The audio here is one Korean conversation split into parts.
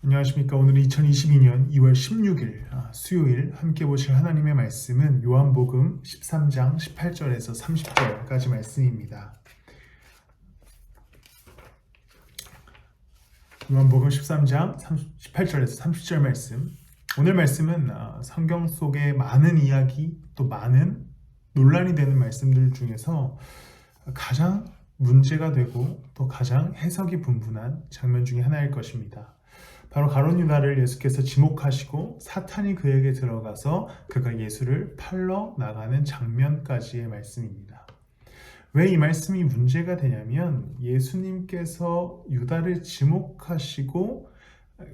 안녕하십니까. 오늘은 2022년 2월 16일 수요일 함께 보실 하나님의 말씀은 요한복음 13장 18절에서 30절까지 말씀입니다. 요한복음 13장 18절에서 30절 말씀. 오늘 말씀은 성경 속의 많은 이야기 또 많은 논란이 되는 말씀들 중에서 가장 문제가 되고 또 가장 해석이 분분한 장면 중에 하나일 것입니다. 바로 가룟 유다를 예수께서 지목하시고 사탄이 그에게 들어가서 그가 예수를 팔러 나가는 장면까지의 말씀입니다. 왜 이 말씀이 문제가 되냐면 예수님께서 유다를 지목하시고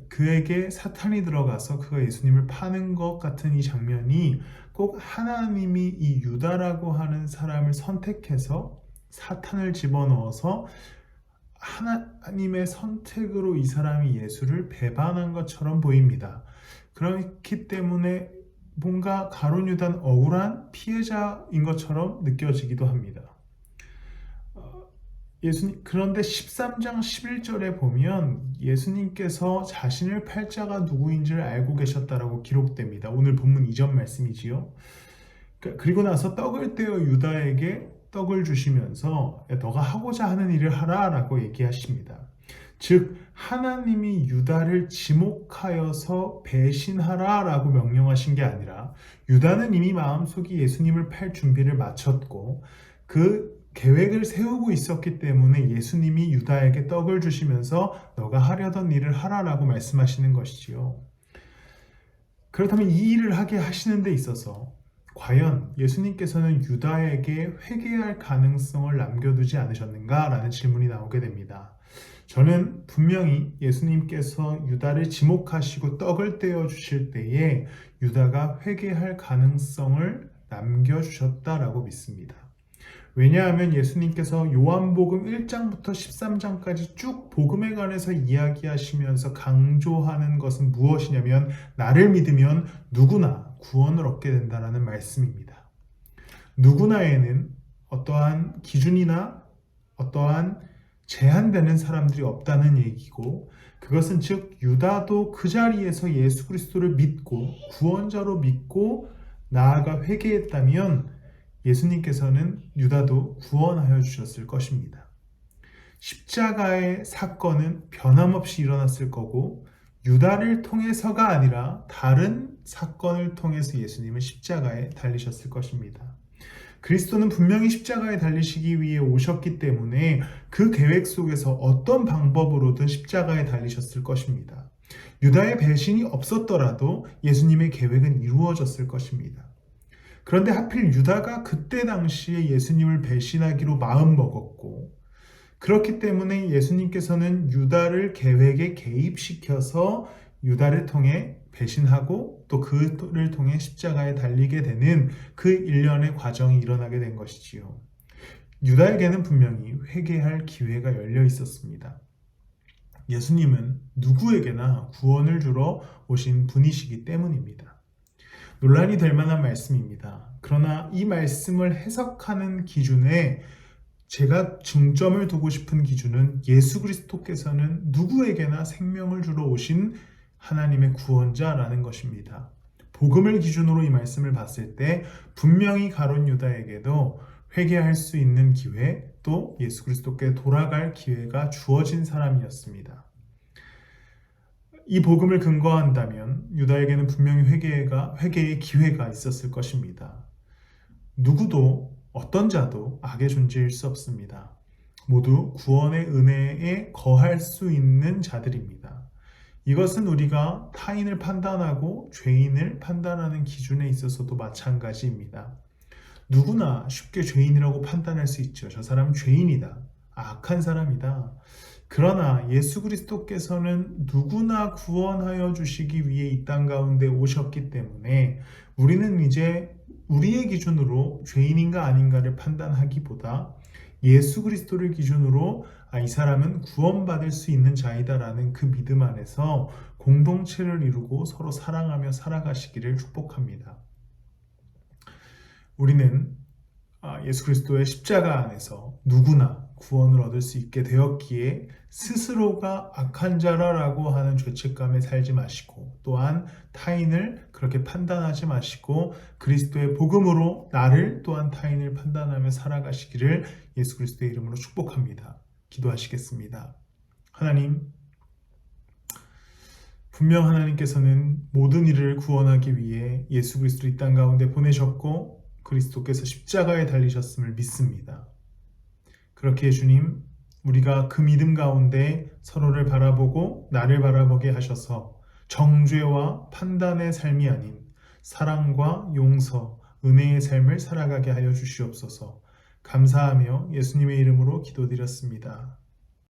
그에게 사탄이 들어가서 그가 예수님을 파는 것 같은 이 장면이 꼭 하나님이 이 유다라고 하는 사람을 선택해서 사탄을 집어넣어서 하나님의 선택으로 이 사람이 예수를 배반한 것처럼 보입니다. 그렇기 때문에 뭔가 가룟 유다는 억울한 피해자인 것처럼 느껴지기도 합니다. 그런데 13장 11절에 보면 예수님께서 자신을 팔 자가 누구인지를 알고 계셨다라고 기록됩니다. 오늘 본문 이전 말씀이지요. 그리고 나서 떡을 떼어 유다에게 떡을 주시면서 너가 하고자 하는 일을 하라 라고 얘기하십니다. 즉 하나님이 유다를 지목하여서 배신하라 라고 명령하신 게 아니라 유다는 이미 마음속에 예수님을 팔 준비를 마쳤고 그 계획을 세우고 있었기 때문에 예수님이 유다에게 떡을 주시면서 너가 하려던 일을 하라 라고 말씀하시는 것이지요. 그렇다면 이 일을 하게 하시는 데 있어서 과연 예수님께서는 유다에게 회개할 가능성을 남겨두지 않으셨는가라는 질문이 나오게 됩니다. 저는 분명히 예수님께서 유다를 지목하시고 떡을 떼어 주실 때에 유다가 회개할 가능성을 남겨주셨다라고 믿습니다. 왜냐하면 예수님께서 요한복음 1장부터 13장까지 쭉 복음에 관해서 이야기하시면서 강조하는 것은 무엇이냐면 나를 믿으면 누구나 구원을 얻게 된다는 말씀입니다. 누구나에는 어떠한 기준이나 어떠한 제한되는 사람들이 없다는 얘기고 그것은 즉 유다도 그 자리에서 예수 그리스도를 믿고 구원자로 믿고 나아가 회개했다면 예수님께서는 유다도 구원하여 주셨을 것입니다. 십자가의 사건은 변함없이 일어났을 거고 유다를 통해서가 아니라 다른 사건을 통해서 예수님은 십자가에 달리셨을 것입니다. 그리스도는 분명히 십자가에 달리시기 위해 오셨기 때문에 그 계획 속에서 어떤 방법으로든 십자가에 달리셨을 것입니다. 유다의 배신이 없었더라도 예수님의 계획은 이루어졌을 것입니다. 그런데 하필 유다가 그때 당시에 예수님을 배신하기로 마음먹었고 그렇기 때문에 예수님께서는 유다를 계획에 개입시켜서 유다를 통해 배신하고 또 그를 통해 십자가에 달리게 되는 그 일련의 과정이 일어나게 된 것이지요. 유다에게는 분명히 회개할 기회가 열려 있었습니다. 예수님은 누구에게나 구원을 주러 오신 분이시기 때문입니다. 논란이 될 만한 말씀입니다. 그러나 이 말씀을 해석하는 기준에 제가 중점을 두고 싶은 기준은 예수 그리스도께서는 누구에게나 생명을 주러 오신 하나님의 구원자라는 것입니다. 복음을 기준으로 이 말씀을 봤을 때 분명히 가룟 유다에게도 회개할 수 있는 기회 또 예수 그리스도께 돌아갈 기회가 주어진 사람이었습니다. 이 복음을 근거한다면 유다에게는 분명히 회개의 기회가 있었을 것입니다. 누구도 어떤 자도 악의 존재일 수 없습니다. 모두 구원의 은혜에 거할 수 있는 자들입니다. 이것은 우리가 타인을 판단하고 죄인을 판단하는 기준에 있어서도 마찬가지입니다. 누구나 쉽게 죄인이라고 판단할 수 있죠. 저 사람은 죄인이다. 악한 사람이다. 그러나 예수 그리스도께서는 누구나 구원하여 주시기 위해 이 땅 가운데 오셨기 때문에 우리는 이제 우리의 기준으로 죄인인가 아닌가를 판단하기보다 예수 그리스도를 기준으로 이 사람은 구원받을 수 있는 자이다라는 그 믿음 안에서 공동체를 이루고 서로 사랑하며 살아가시기를 축복합니다. 우리는 예수 그리스도의 십자가 안에서 누구나 구원을 얻을 수 있게 되었기에 스스로가 악한 자라라고 하는 죄책감에 살지 마시고 또한 타인을 그렇게 판단하지 마시고 그리스도의 복음으로 나를 또한 타인을 판단하며 살아가시기를 예수 그리스도의 이름으로 축복합니다. 기도하시겠습니다. 하나님, 분명 하나님께서는 모든 이를 구원하기 위해 예수 그리스도를 이 땅 가운데 보내셨고 그리스도께서 십자가에 달리셨음을 믿습니다. 그렇게 주님, 우리가 그 믿음 가운데 서로를 바라보고 나를 바라보게 하셔서 정죄와 판단의 삶이 아닌 사랑과 용서, 은혜의 삶을 살아가게 하여 주시옵소서. 감사하며 예수님의 이름으로 기도드렸습니다.